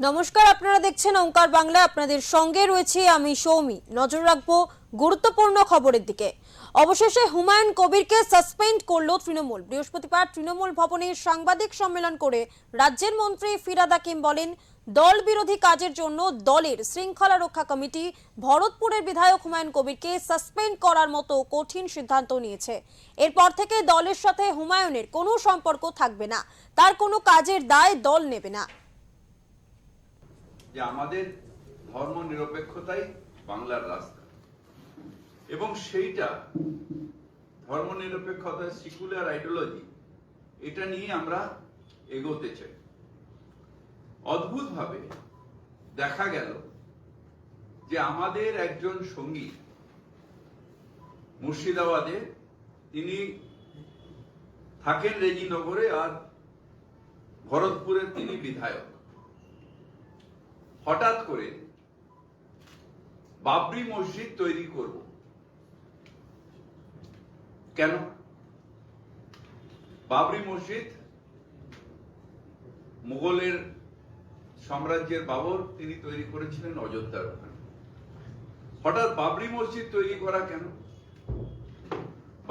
নমস্কার, আপনারা দেখছেন ওঙ্কার বাংলা। আপনাদের সঙ্গে রয়েছে আমি সৌমি। নজর রাখবো গুরুত্বপূর্ণ খবরের দিকে। অবশেষে হুমায়ুন কবিরকে সাসপেন্ড করল তৃণমূল। বৃহস্পতিবার তৃণমূল ভবনে সাংবাদিক সম্মেলন করে রাজ্যের মন্ত্রী ফিরহাদ হাকিম বলেন, দল বিরোধী কাজের জন্য দলের শৃঙ্খলা রক্ষা কমিটি ভরতপুরের বিধায়ক হুমায়ুন কবিরকে সাসপেন্ড করার মতো কঠিন সিদ্ধান্ত নিয়েছে। এরপর থেকে দলের সাথে হুমায়ুনের কোনো সম্পর্ক থাকবে না, তার কোনো কাজের দায় দল নেবে না। যে আমাদের ধর্ম নিরপেক্ষতাই বাংলার রাস্তা এবং সেইটা ধর্ম নিরপেক্ষতা সেকুলার আইডিওলজি এটা নিয়ে আমরা এগোতে চাই। অদ্ভুতভাবে দেখা গেল যে আমাদের একজন সঙ্গী মুর্শিদাবাদে, তিনি থাকেন রেজিনগরে আর ভরতপুরের তিনি বিধায়ক, হঠাৎ করে বাবরি মসজিদ তৈরি করব কেন? বাবরি মসজিদ মুঘলের সাম্রাজ্যের বাবর তিনি তৈরি করেছিলেন অযোধ্যার ওখানে। হঠাৎ বাবরি মসজিদ তৈরি করা কেন?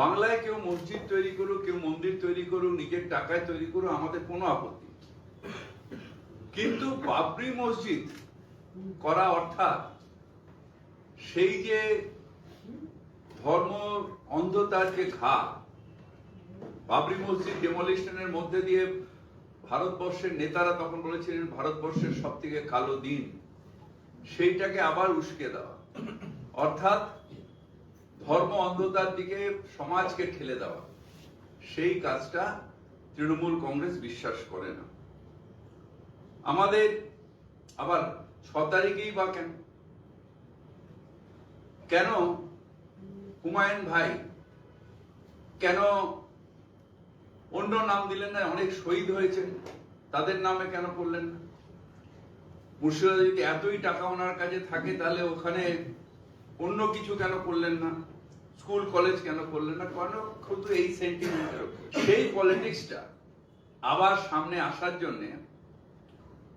বাংলায় কেউ মসজিদ তৈরি করুক, কেউ মন্দির তৈরি করুক, নিজের টাকায় তৈরি করুক, আমাদের কোনো আপত্তি, কিন্তু বাবরি মসজিদ করা অর্থাৎ সেই যে ধর্ম অন্ধতার যে ঘা, বাবরি মসজিদ ডেমোলিশনের মধ্যে দিয়ে ভারতবর্ষের নেতারা তখন বলেছিলেন ভারতবর্ষের সব থেকে কালো দিন, সেইটাকে আবার উস্কে দেওয়া, অর্থাৎ ধর্ম অন্ধতার দিকে সমাজকে ঠেলে দেওয়া, সেই কাজটা তৃণমূল কংগ্রেস বিশ্বাস করে না। আমাদের আবার 6 তারিখেই বা কেন? কেন হুমায়ুন ভাই কেন অন্য নাম দিলেন না? অনেক শহীদ হয়েছেন, তাদের নামে কেন করলেন না? মুর্শিদাবাদে যদি এতই টাকা ওনার কাছে থাকে তাহলে ওখানে অন্য কিছু কেন করলেন না? স্কুল কলেজ কেন করলেন না? কেন শুধু এই সেন্টিমেন্টের উপর? সেই পলিটিক্সটা আবার সামনে আসার জন্য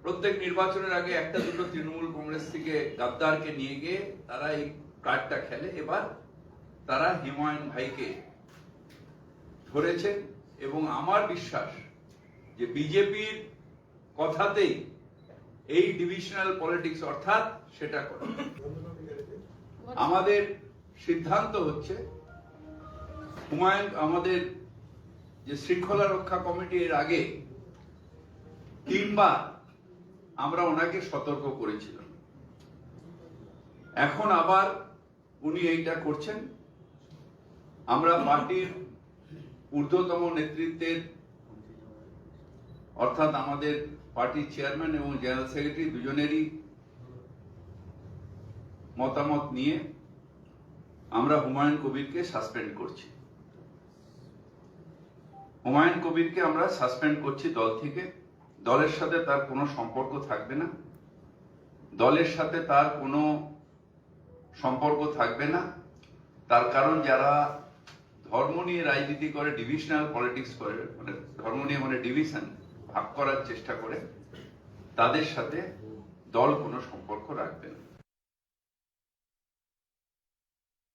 প্রত্যেক নির্বাচনের আগে একটা দুটো তৃণমূল কংগ্রেস থেকে গাদ্দারকে নিয়ে গিয়ে তারা এই কার্ডটা খেলে। এবার তারা হুমায়ুন ভাইকে ধরেছে এবং আমার বিশ্বাস যে বিজেপির কথাতেই এই ডিভিশনাল পলিটিক্স অর্থাৎ সেটা করে। আমাদের সিদ্ধান্ত হচ্ছে হুমায়ুন, আমাদের যে শৃঙ্খলা রক্ষা কমিটি এর আগে 3 বার আমরা ওনাকে সতর্ক করেছিলাম, এখন আবার উনি এইটা করছেন। আমরা পার্টির ঊর্ধ্বতম নেতৃত্বের অর্থাৎ আমাদের পার্টির চেয়ারম্যান এবং জেনারেল সেক্রেটারি দুজনেরই মতামত নিয়ে আমরা হুমায়ুন কবিরকে সাসপেন্ড করছি। হুমায়ুন কবিরকে আমরা সাসপেন্ড করছি দল থেকে। দলের সাথে তার কোনো সম্পর্ক থাকবে না, দলের সাথে তার কোনো সম্পর্ক থাকবে না। তার কারণ যারা ধর্ম নিয়ে রাজনীতি করে, ডিভিশনাল পলিটিক্স করে, মানে ধর্ম নিয়ে মানে ডিভিশন ভাগ করার চেষ্টা করে, তাদের সাথে দল কোনো সম্পর্ক রাখবে না।